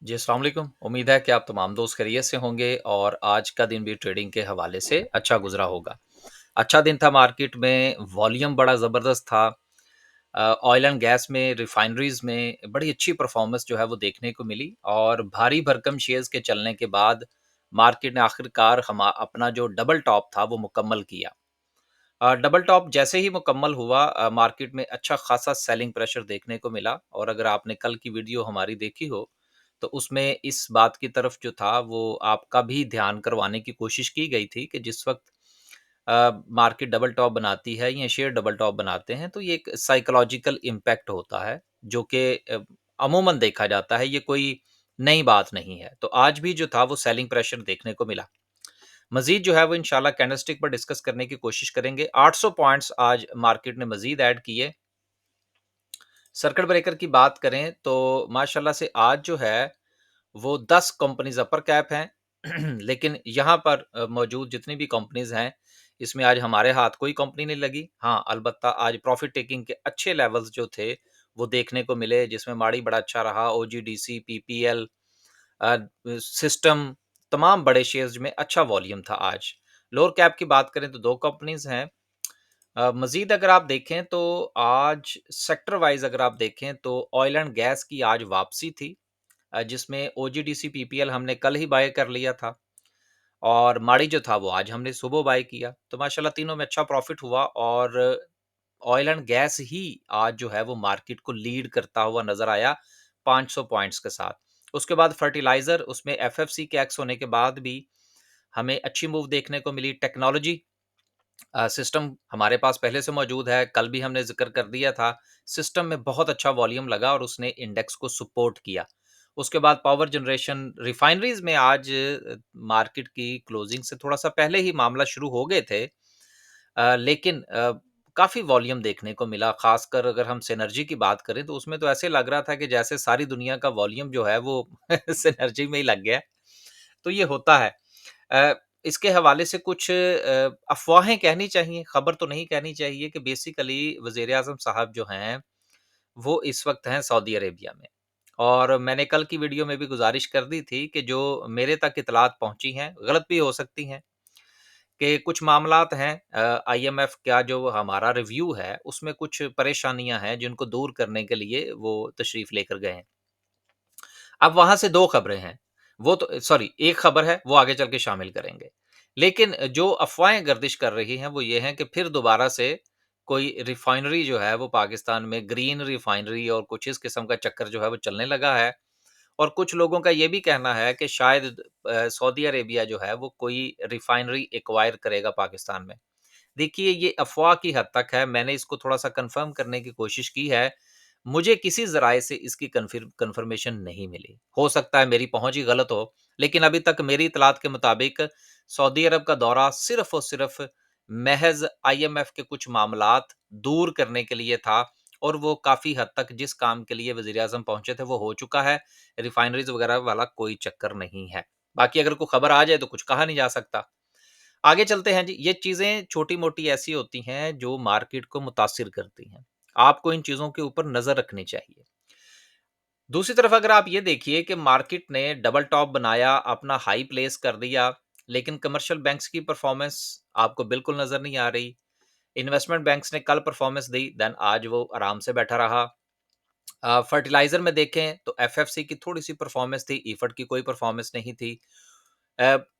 जी, अस्सलाम वालेकुम। उम्मीद है कि आप तमाम दोस्त खैरियत से होंगे और आज का दिन भी ट्रेडिंग के हवाले से अच्छा गुज़रा होगा। अच्छा दिन था मार्केट में, वॉल्यूम बड़ा ज़बरदस्त था। ऑयल एंड गैस में, रिफाइनरीज़ में बड़ी अच्छी परफ़ॉर्मेंस जो है वो देखने को मिली और भारी भरकम शेयर्स के चलने के बाद मार्केट ने आखिरकार अपना जो डबल टॉप था वो मुकम्मल किया। डबल टॉप जैसे ही मुकम्मल हुआ मार्केट में अच्छा खासा सेलिंग प्रेशर देखने को मिला और अगर आपने कल की वीडियो हमारी देखी हो, तो उसमें इस बात की तरफ जो था वो आपका भी ध्यान करवाने की कोशिश की गई थी कि जिस वक़्त मार्केट डबल टॉप बनाती है या शेयर डबल टॉप बनाते हैं, तो ये एक साइकोलॉजिकल इम्पैक्ट होता है, जो कि अमूमन देखा जाता है, ये कोई नई बात नहीं है। तो आज भी जो था वो सेलिंग प्रेशर देखने को मिला। मज़ीद जो है वो इंशाल्लाह कैंडलस्टिक पर डिस्कस करने की कोशिश करेंगे। 800 पॉइंट्स आज मार्केट ने मज़ीद ऐड किए। सर्किट ब्रेकर की बात करें तो माशाल्लाह से आज जो है वो 10 कंपनीज़ अपर कैप हैं। लेकिन यहाँ पर मौजूद जितनी भी कंपनीज़ हैं, इसमें आज हमारे हाथ कोई कंपनी नहीं लगी। हाँ, अलबत्ता आज प्रॉफ़िट टेकिंग के अच्छे लेवल्स जो थे, वो देखने को मिले जिसमें माड़ी बड़ा अच्छा रहा, ओजीडीसी, पीपीएल अ, सिस्टम तमाम बड़े शेयर्स में अच्छा वॉल्यूम था आज। लोअर कैप की बात करें तो 2 कंपनीज़ हैं। मज़ीद अगर आप देखें तो आज सेक्टर वाइज़ अगर आप देखें तो ऑयल एंड गैस की आज वापसी थी जिसमें ओजीडीसी पीपीएल हमने कल ही बाय कर लिया था और माड़ी जो था वो आज हमने सुबह बाय किया। तो माशाल्लाह तीनों में अच्छा प्रॉफ़िट हुआ और ऑयल एंड गैस ही आज जो है वो मार्केट को लीड करता हुआ नज़र आया 500 पॉइंट्स के साथ। उसके बाद फर्टिलाइज़र उसमें एफएफसी के एक्स होने के बाद भी हमें अच्छी मूव देखने को मिली। टेक्नोलॉजी सिस्टम हमारे पास पहले से मौजूद है, कल भी हमने ज़िक्र कर दिया था। सिस्टम में बहुत अच्छा वॉल्यूम लगा और उसने इंडेक्स को सपोर्ट किया। उसके बाद पावर जनरेशन, रिफाइनरीज़ में आज मार्केट की क्लोजिंग से थोड़ा-सा पहले ही मामला शुरू हो गए थे। लेकिन काफ़ी वॉल्यूम देखने को मिला, ख़ासकर अगर हम सिनर्जी की बात करें, तो उसमें तो ऐसे लग रहा था कि जैसे सारी दुनिया का वॉल्यूम जो है वो सिनर्जी में ही लग गया है। तो ये होता है। अ, इसके हवाले से कुछ अफ़वाहें कहनी चाहिए, खबर तो नहीं कहनी चाहिए कि बेसिकली वज़ीर-ए-आज़म साहब जो हैं, वो इस वक़्त हैं सऊदी अरेबिया में। और मैंने कल की वीडियो में भी गुज़ारिश कर दी थी कि जो मेरे तक इत्तलात पहुँची हैं, गलत भी हो सकती हैं, कि कुछ मामलात हैं आईएमएफ का जो हमारा रिव्यू है, उसमें कुछ परेशानियाँ हैं जिनको दूर करने के लिए वो तशरीफ़ लेकर गए हैं। अब वहाँ से 2 खबरें हैं। वो तो सॉरी 1 खबर है, वो आगे चल के शामिल करेंगे। लेकिन जो अफ़वाहें गर्दिश कर रही हैं, वो ये हैं कि फिर दोबारा से कोई रिफ़ाइनरी जो है, वो पाकिस्तान में ग्रीन रिफ़ाइनरी और कुछ इस किस्म का चक्कर जो है, वो चलने लगा है। और कुछ लोगों का ये भी कहना है कि शायद सऊदी अरेबिया जो है, वो कोई रिफ़ाइनरी एक्वायर करेगा पाकिस्तान में। देखिए, ये अफ़वाह की हद तक है, मैंने इसको थोड़ा-सा कन्फ़र्म करने की कोशिश की है। मुझे किसी ज़राए से इसकी कन्फ़र्मेशन नहीं मिली। हो सकता है मेरी पहुँच ही गलत हो, लेकिन अभी तक मेरी इत्तलात के मुताबिक सऊदी अरब का दौरा सिर्फ़ और सिर्फ़ महज़ आईएमएफ के कुछ मामलात दूर करने के लिए था और वो काफ़ी हद तक जिस काम के लिए वज़ीर-ए-आज़म पहुँचे थे, वो हो चुका है। रिफ़ाइनरीज़ वग़ैरह वाला कोई चक्कर नहीं है। बाकी अगर कोई खबर आ जाए, तो कुछ कहा नहीं जा सकता। आगे चलते हैं जी, ये चीज़ें छोटी-मोटी ऐसी होती हैं जो मार्केट को मुतासिर करती हैं। आपको इन चीज़ों के ऊपर नज़र रखनी चाहिए। दूसरी तरफ अगर आप ये देखिए कि मार्केट ने डबल टॉप बनाया, अपना हाई प्लेस कर दिया, लेकिन कमर्शियल बैंक्स की परफ़ॉर्मेंस आपको बिल्कुल नज़र नहीं आ रही। इन्वेस्टमेंट बैंक्स ने कल परफ़ॉर्मेंस दी, देन आज वो आराम से बैठा रहा। फर्टिलाइज़र में देखें तो एफएफसी की थोड़ी-सी परफ़ॉर्मेंस थी, इफड की कोई परफ़ॉर्मेंस नहीं थी।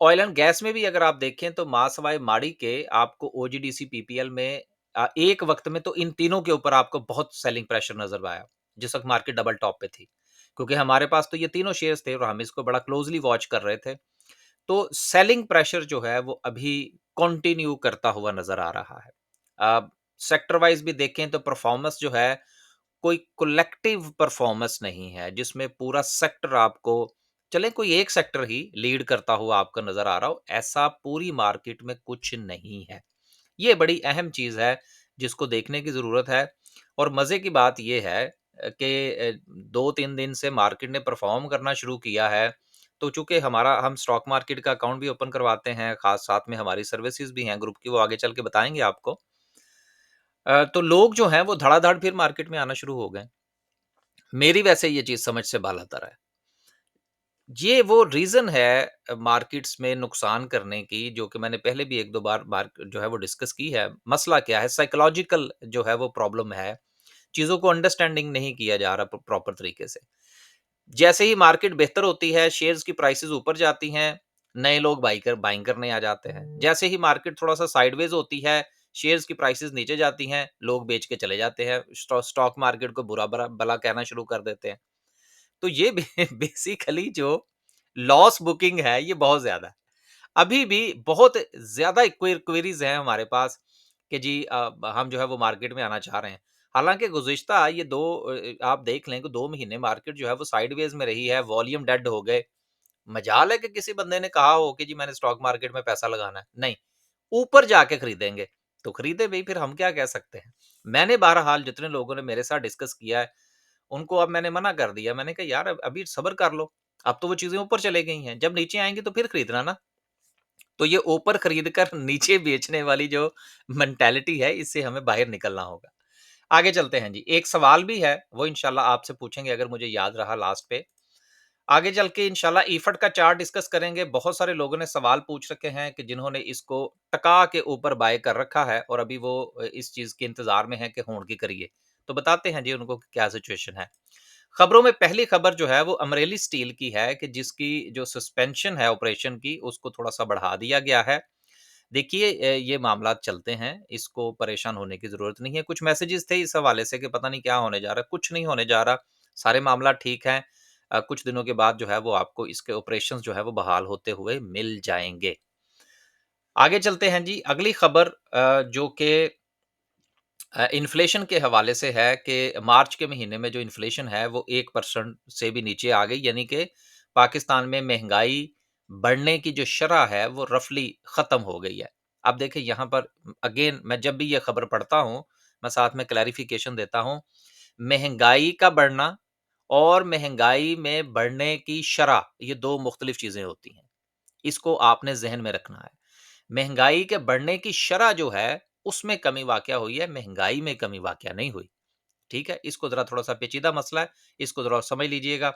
ऑयल एंड गैस में भी अगर आप देखें तो मासवाई माड़ी के आपको ओजीडीसी पीपीएल में एक वक्त में तो इन तीनों के ऊपर आपको बहुत सेलिंग प्रेशर नजर आया जिस वक्त मार्केट डबल टॉप पे थी क्योंकि हमारे पास तो ये तीनों शेयर्स थे और हम इसको बड़ा क्लोजली वॉच कर रहे थे तो सेलिंग प्रेशर जो है वो अभी कंटिन्यू करता हुआ नजर आ रहा है सेक्टर वाइज भी देखें तो परफॉर्मेंस जो है कोई कलेक्टिव परफॉर्मेंस नहीं है जिसमें पूरा सेक्टर आपको चले कोई एक सेक्टर ही लीड करता हुआ आपको नजर आ रहा हो ऐसा पूरी मार्केट में कुछ नहीं है ये बड़ी अहम चीज है जिसको देखने की जरूरत है और मजे की बात यह है कि 2-3 दिन से मार्केट ने परफॉर्म करना शुरू किया है तो चूंकि हमारा हम स्टॉक मार्केट का अकाउंट भी ओपन करवाते हैं खास साथ में हमारी सर्विसेज भी हैं ग्रुप की वो आगे चल के बताएंगे आपको तो लोग जो हैं वो धड़ाधड़ फिर मार्केट में आना शुरू हो गए मेरी वैसे ये चीज़ समझ से बाहर है। ये वो रीज़न है मार्केट्स में नुकसान करने की, जो कि मैंने पहले भी 1-2 बार जो है वो डिस्कस की है। मसला क्या है? साइकोलॉजिकल जो है वो प्रॉब्लम है। चीज़ों को अंडरस्टैंडिंग नहीं किया जा रहा प्रॉपर तरीके से। जैसे ही मार्केट बेहतर होती है, शेयर्स की प्राइसेज़ ऊपर जाती हैं, नए लोग बाइंग करने आ जाते हैं। जैसे ही मार्केट थोड़ा-सा साइडवेज़ होती है, शेयर्स की प्राइसेज़ नीचे जाती हैं, लोग बेच के चले जाते हैं। स्टॉक मार्केट को बुरा भला भला कहना शुरू कर देते हैं। तो ये बेसिकली जो लॉस बुकिंग है, ये बहुत ज़्यादा है। अभी भी बहुत ज़्यादा क्वेरीज़ हैं हमारे पास कि जी हम जो है वो मार्केट में आना चाह रहे हैं। हालाँकि गुज़िश्ता ये 2 आप देख लें कि 2 महीने मार्केट जो है वो साइडवेज़ में रही है, वॉल्यूम डेड हो गए। मजाल है कि किसी बंदे ने कहा हो कि जी मैंने स्टॉक मार्केट में पैसा लगाना है। नहीं, ऊपर जाके खरीदेंगे, तो खरीदे भई, फिर हम क्या कह सकते हैं। मैंने बहरहाल जितने लोगों ने मेरे साथ डिस्कस किया है, उनको अब मैंने मना कर दिया। मैंने कहा यार अभी सब्र कर लो, अब तो वो चीज़ें ऊपर चली गई हैं, जब नीचे आएँगी तो फिर खरीदना ना। तो ये ऊपर खरीद कर नीचे बेचने वाली जो मेंटालिटी है, इससे हमें बाहर निकलना होगा। आगे चलते हैं जी, एक सवाल भी है, वो इंशाल्लाह आपसे पूछेंगे अगर मुझे याद रहा लास्ट पे। आगे चल के इंशाल्लाह ईफट का चार्ट डिस्कस करेंगे। बहुत सारे लोगों ने सवाल पूछ रखे हैं कि जिन्होंने इसको टका के ऊपर बाय कर रखा है और अभी वो इस चीज़ के इंतज़ार में हैं कि होड़ की करिए। तो बताते हैं जी उनको कि क्या सिचुएशन है। खबरों में पहली खबर जो है वो अमरेली स्टील की है कि जिसकी जो सस्पेंशन है ऑपरेशन की, उसको थोड़ा-सा बढ़ा दिया गया है। देखिए ये मामलात चलते हैं, इसको परेशान होने की ज़रूरत नहीं है। कुछ मैसेजेस थे इस हवाले से कि पता नहीं क्या होने जा रहा है, कुछ नहीं होने जा रहा, सारे मामला ठीक हैं। कुछ दिनों के बाद जो है वो आपको इसके ऑपरेशंस जो है वो बहाल होते हुए मिल जाएँगे। आगे चलते हैं जी, अगली खबर जो कि इन्फ्लेशन के हवाले से है कि मार्च के महीने में जो इन्फ्लेशन है वो 1% से भी नीचे आ गई, यानी कि पाकिस्तान में महंगाई बढ़ने की जो शरह है वो रफली ख़त्म हो गई है। अब देखिए यहाँ पर अगेन मैं जब भी ये खबर पढ़ता हूँ, मैं साथ में क्लैरिफिकेशन देता हूँ। महंगाई का बढ़ना और महंगाई में बढ़ने की शरह, ये 2 मुख्तलिफ चीज़ें होती हैं। इसको आपने ज़हन में रखना है। महंगाई के बढ़ने की शरह जो है, उसमें कमी वाक़या हुई है, महंगाई में कमी वाक़या नहीं हुई। ठीक है? इसको ज़रा थोड़ा-सा पेचीदा मसला है, इसको ज़रा समझ लीजिएगा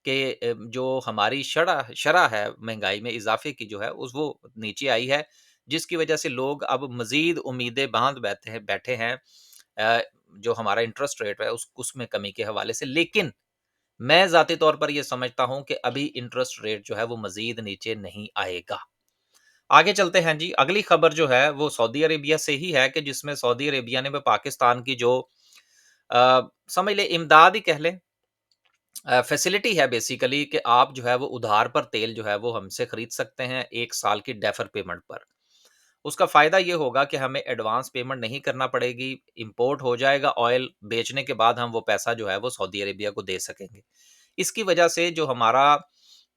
कि जो हमारी शरह शरह है महंगाई में इज़ाफ़े की जो है उस वो नीचे आई है, जिसकी वजह से लोग अब मज़ीद उम्मीदें बाँध बैठे हैं अ, जो हमारा इंटरेस्ट रेट है उसमें कमी के हवाले से। लेकिन मैं ज़ाती तौर पर ये समझता हूँ कि अभी इंटरेस्ट रेट जो है वो मज़ीद नीचे नहीं आएगा। आगे चलते हैं जी, अगली खबर जो है वो सऊदी अरेबिया से ही है कि जिसमें सऊदी अरेबिया ने पाकिस्तान की जो समझ लें इमदाद ही कह लें, फैसिलिटी है बेसिकली कि आप जो है वो उधार पर तेल जो है वो हमसे खरीद सकते हैं 1 साल की डेफर पेमेंट पर। उसका फ़ायदा ये होगा कि हमें एडवांस पेमेंट नहीं करना पड़ेगी, इम्पोर्ट हो जाएगा ऑयल, बेचने के बाद हम वो पैसा जो है वो सऊदी अरेबिया को दे सकेंगे। इसकी वजह से जो हमारा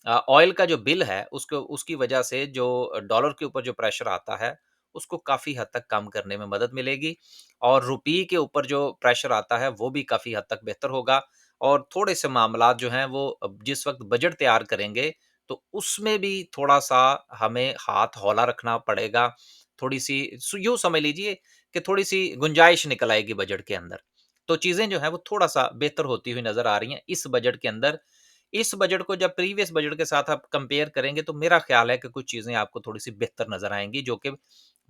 ऑयल का जो बिल है उसको उसकी वजह से जो डॉलर के ऊपर जो प्रेशर आता है, उसको काफ़ी हद तक कम करने में मदद मिलेगी और रुपये के ऊपर जो प्रेशर आता है, वो भी काफ़ी हद तक बेहतर होगा और थोड़े से मामलात जो हैं वो अब जिस वक़्त बजट तैयार करेंगे, तो उसमें भी थोड़ा-सा हमें हाथ हौला रखना पड़ेगा। थोड़ी-सी यूँ समझ लीजिए कि थोड़ी-सी गुंजाइश निकल आएगी बजट के अंदर। तो चीज़ें जो हैं वो थोड़ा-सा बेहतर होती हुई नज़र आ रही हैं इस बजट के अंदर। इस बजट को जब प्रीवियस बजट के साथ आप कंपेयर करेंगे तो मेरा ख़्याल है कि कुछ चीज़ें आपको थोड़ी-सी बेहतर नज़र आएँगी जो कि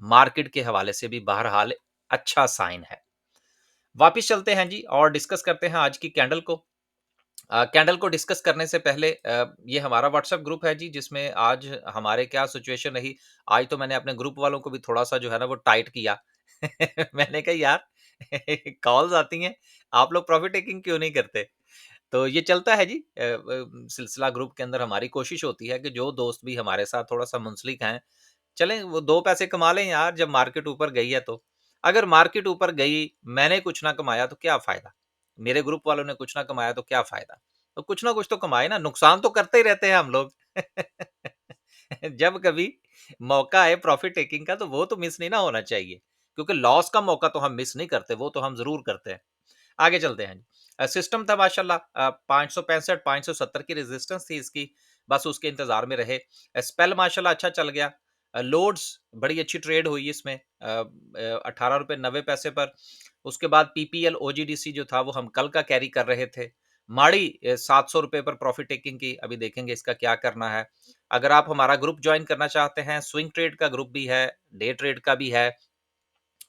मार्केट के हवाले से भी बहरहाल अच्छा साइन है। वापिस चलते हैं जी और डिस्कस करते हैं आज की कैंडल को। कैंडल को डिस्कस करने से पहले ये हमारा व्हाट्सएप ग्रुप है जी जिसमें आज हमारे क्या सिचुएशन रही। आज तो मैंने अपने ग्रुप वालों को भी थोड़ा-सा जो है ना वो टाइट किया। मैंने कहा यार कॉल्स आती हैं, आप लोग प्रॉफिट टेकिंग क्यों नहीं करते? तो ये चलता है जी सिलसिला ग्रुप के अंदर हमारी कोशिश होती है कि जो दोस्त भी हमारे साथ थोड़ा-सा मुंसलिक हैं, चलें वो 2 पैसे कमा लें यार जब मार्केट ऊपर गई है तो। अगर मार्केट ऊपर गई, मैंने कुछ ना कमाया तो क्या फ़ायदा? मेरे ग्रुप वालों ने कुछ ना कमाया तो क्या फ़ायदा? तो कुछ ना कुछ तो कमाए ना, नुकसान तो करते ही रहते हैं हम लोग। जब कभी मौका आए प्रॉफिट टेकिंग का तो वो तो मिस नहीं ना होना चाहिए, क्योंकि लॉस का मौका तो हम मिस नहीं करते, वो तो हम ज़रूर करते हैं। आगे चलते हैं। सिस्टम था माशाल्लाह 565 570 की रेजिस्टेंस थी इसकी, बस उसके इंतज़ार में रहे। स्पेल माशाल्लाह अच्छा चल गया। लोड्स बड़ी अच्छी ट्रेड हुई इसमें ₹18.90 पर। उसके बाद पीपीएल ओजीडीसी जो था वो हम कल का कैरी कर रहे थे। माड़ी ₹700 पर प्रॉफिट टेकिंग की, अभी देखेंगे इसका क्या करना है। अगर आप हमारा ग्रुप जॉइन करना चाहते हैं, स्विंग ट्रेड का ग्रुप भी है, डे ट्रेड का भी है।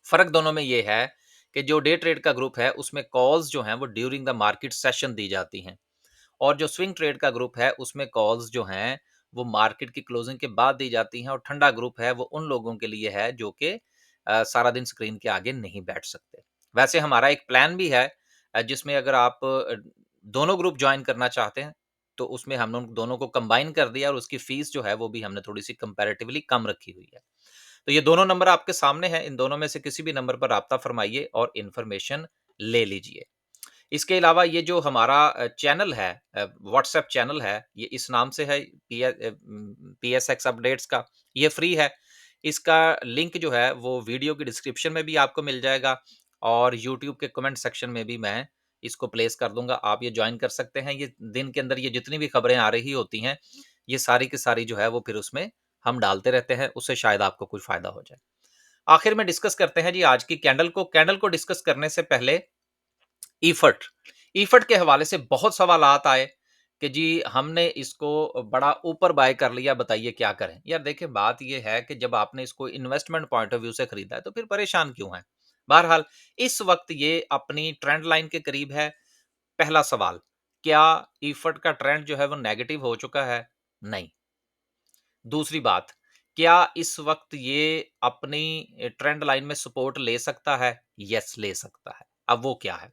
फ़र्क दोनों में ये है कि जो डे ट्रेड का ग्रुप है, उसमें कॉल्स जो हैं वो ड्यूरिंग द मार्केट सेशन दी जाती हैं और जो स्विंग ट्रेड का ग्रुप है, उसमें कॉल्स जो हैं, वो मार्केट की क्लोजिंग के बाद दी जाती हैं और ठंडा ग्रुप है, वो उन लोगों के लिए है जो कि सारा दिन स्क्रीन के आगे नहीं बैठ सकते। वैसे हमारा एक प्लान भी है जिसमें अगर आप दोनों ग्रुप जॉइन करना चाहते हैं, तो उसमें हमने उन दोनों को कंबाइन कर दिया और उसकी फीस जो है, वो भी हमने थोड़ी-सी कंपैरेटिवली कम रखी हुई है। तो ये दोनों नंबर आपके सामने हैं, इन दोनों में से किसी भी नंबर पर राब्ता फरमाइए और इन्फॉर्मेशन ले लीजिए। इसके अलावा ये जो हमारा चैनल है व्हाट्सएप चैनल है, ये इस नाम से है पीएसएक्स अपडेट्स का, ये फ्री है। इसका लिंक जो है वो वीडियो की डिस्क्रिप्शन में भी आपको मिल जाएगा और यूट्यूब के कमेंट सेक्शन में भी मैं इसको प्लेस कर दूँगा, आप ये जॉइन कर सकते हैं। ये दिन के अंदर ये जितनी भी खबरें आ रही होती हैं, ये सारी की सारी जो है वो फिर उसमें हम डालते रहते हैं, उससे शायद आपको कुछ फ़ायदा हो जाए। आखिर में डिस्कस करते हैं जी आज की कैंडल को डिस्कस करने से पहले ईफट ईफट के हवाले से बहुत सवालात आए कि जी हमने इसको बड़ा ऊपर बाय कर लिया, बताइए क्या करें। यार देखिए बात ये है कि जब आपने इसको इन्वेस्टमेंट पॉइंट ऑफ व्यू से खरीदा है तो फिर परेशान क्यों है। बहरहाल इस वक्त ये अपनी ट्रेंड लाइन के करीब है। पहला सवाल, क्या ईफट का ट्रेंड जो है वो नेगेटिव हो चुका है? नहीं। दूसरी बात, क्या इस वक्त ये अपनी ट्रेंड लाइन में सपोर्ट ले सकता है? यस, ले सकता है। अब वो क्या है?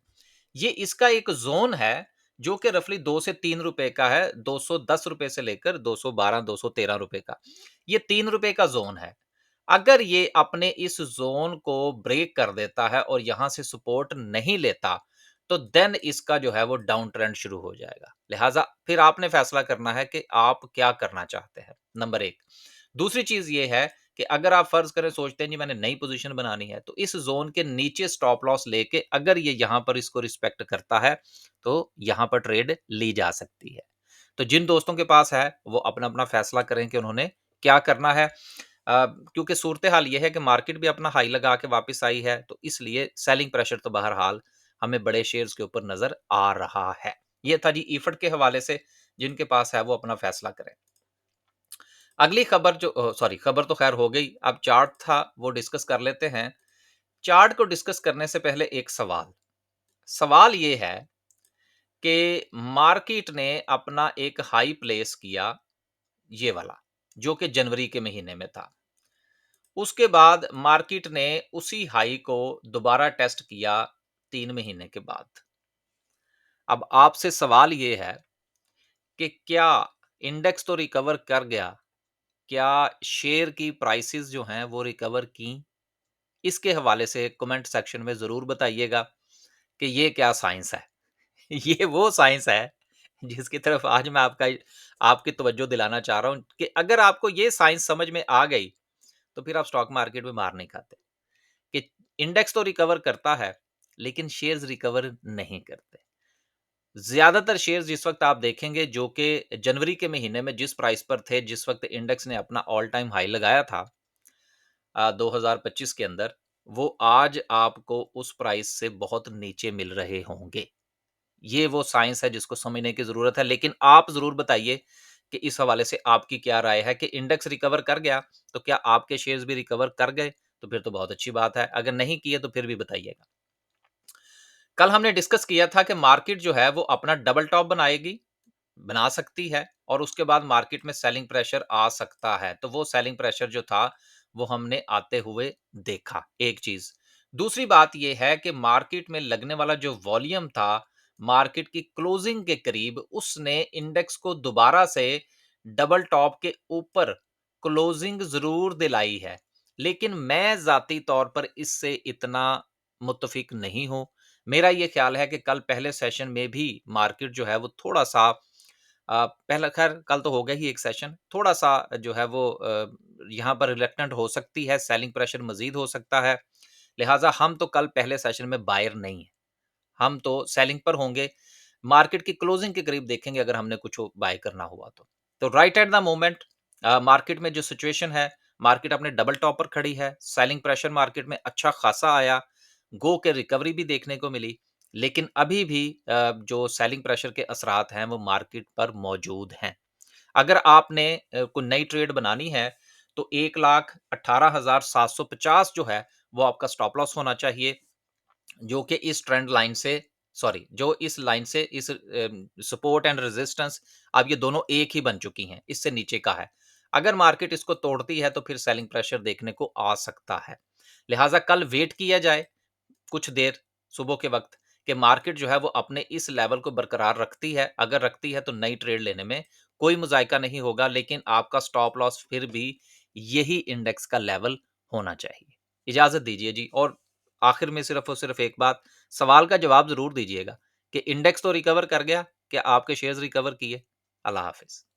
ये इसका एक ज़ोन है जो कि रफ़ली 2 से ₹3 का है, ₹210 से लेकर 212, ₹213 का। ये ₹3 का ज़ोन है। अगर ये अपने इस ज़ोन को ब्रेक कर देता है और यहाँ से सपोर्ट नहीं लेता, तो देन इसका जो है वो डाउन ट्रेंड शुरू हो जाएगा। लिहाज़ा फिर आपने फैसला करना है कि आप क्या करना चाहते हैं, नंबर 1। दूसरी चीज़ ये है कि अगर आप फ़र्ज़ करें सोचते हैं जी मैंने नई पोज़ीशन बनानी है, तो इस ज़ोन के नीचे स्टॉप लॉस लेके अगर ये यहाँ पर इसको रिस्पेक्ट करता है, तो यहाँ पर ट्रेड ली जा सकती है। तो जिन दोस्तों के पास है, वो अपना-अपना फ़ैसला करें कि उन्होंने क्या करना है। क्योंकि सूरत-ए-हाल ये है कि मार्केट भी अपना हाई लगा के वापस आई है, तो इसलिए सेलिंग प्रेशर तो बहरहाल हमें बड़े शेयर्स के ऊपर नज़र आ रहा है। ये था जी ईफड के हवाले से, जिनके पास है वो अपना फ़ैसला करें। अगली खबर जो सॉरी खबर तो ख़ैर हो गई, अब चार्ट था वो डिस्कस कर लेते हैं। चार्ट को डिस्कस करने से पहले एक सवाल, सवाल ये है कि मार्केट ने अपना एक हाई प्लेस किया, ये वाला, जो कि जनवरी के महीने में था। उसके बाद मार्केट ने उसी हाई को दोबारा टेस्ट किया 3 महीने के बाद। अब आपसे सवाल ये है कि क्या इंडेक्स तो रिकवर कर गया, क्या शेयर की प्राइसेज़ जो हैं वो रिकवर की? इसके हवाले से कमेंट सेक्शन में ज़रूर बताइएगा कि ये क्या साइंस है। ये वो साइंस है जिसकी तरफ आज मैं आपकी तवज्जो दिलाना चाह रहा हूँ कि अगर आपको ये साइंस समझ में आ गई, तो फिर आप स्टॉक मार्केट में मार नहीं खाते। कि इंडेक्स तो रिकवर करता है, लेकिन शेयर्स रिकवर नहीं करते। ज़्यादातर शेयर्स जिस वक़्त आप देखेंगे जो कि जनवरी के महीने में जिस प्राइस पर थे, जिस वक़्त इंडेक्स ने अपना ऑल टाइम हाई लगाया था 2025 के अंदर, वो आज आपको उस प्राइस से बहुत नीचे मिल रहे होंगे। ये वो साइंस है जिसको समझने की ज़रूरत है, लेकिन आप ज़रूर बताइए कि इस हवाले से आपकी क्या राय है कि इंडेक्स रिकवर कर गया, तो क्या आपके शेयर्स भी रिकवर कर गए? तो फिर तो बहुत अच्छी बात है, अगर नहीं किए तो फिर भी बताइएगा। कल हमने डिस्कस किया था कि मार्केट जो है वो अपना डबल टॉप बनाएगी, बना सकती है और उसके बाद मार्केट में सेलिंग प्रेशर आ सकता है। तो वो सेलिंग प्रेशर जो था, वो हमने आते हुए देखा, एक चीज़। दूसरी बात ये है कि मार्केट में लगने वाला जो वॉल्यूम था, मार्केट की क्लोजिंग के करीब, उसने इंडेक्स को दोबारा से डबल टॉप के ऊपर क्लोजिंग ज़रूर दिलाई है। लेकिन मैं ज़ाती तौर पर इससे इतना मुत्तफ़िक नहीं हूँ। मेरा ये ख़्याल है कि कल पहले सेशन में भी मार्केट जो है वो थोड़ा-सा पहला ख़ैर कल तो हो गया ही एक सेशन, थोड़ा-सा जो है वो यहाँ पर रिलक्टेंट हो सकती है, सेलिंग प्रेशर मज़ीद हो सकता है। लिहाज़ा हम तो कल पहले सेशन में बायर नहीं हैं, हम तो सेलिंग पर होंगे। मार्केट की क्लोजिंग के करीब देखेंगे अगर हमने कुछ बाय करना हुआ तो। तो right at the moment market में जो सिचुएशन है, मार्केट अपने डबल टॉप पर खड़ी है, सेलिंग प्रेशर मार्केट में अच्छा खासा आया, गो के रिकवरी भी देखने को मिली। लेकिन अभी भी जो सेलिंग प्रेशर के असरात हैं वो मार्केट पर मौजूद हैं। अगर आपने कोई नई ट्रेड बनानी है तो 1,18,750 जो है वो आपका स्टॉप लॉस होना चाहिए, जो कि इस ट्रेंड लाइन से सॉरी जो इस लाइन से इस सपोर्ट एंड रेजिस्टेंस अब ये दोनों एक ही बन चुकी हैं, इससे नीचे का है। अगर मार्केट इसको तोड़ती है तो फिर सेलिंग प्रेशर देखने को आ सकता है। लिहाजा कल वेट किया जाए कुछ देर सुबह के वक़्त कि मार्केट जो है वो अपने इस लेवल को बरकरार रखती है। अगर रखती है तो नई ट्रेड लेने में कोई मुज़ायका नहीं होगा, लेकिन आपका स्टॉप लॉस फिर भी यही इंडेक्स का लेवल होना चाहिए। इजाज़त दीजिए जी, और आखिर में सिर्फ़ और सिर्फ़ एक बात, सवाल का जवाब ज़रूर दीजिएगा कि इंडेक्स तो रिकवर कर गया, क्या आपके शेयर्स रिकवर किए? अल्लाह हाफ़िज़।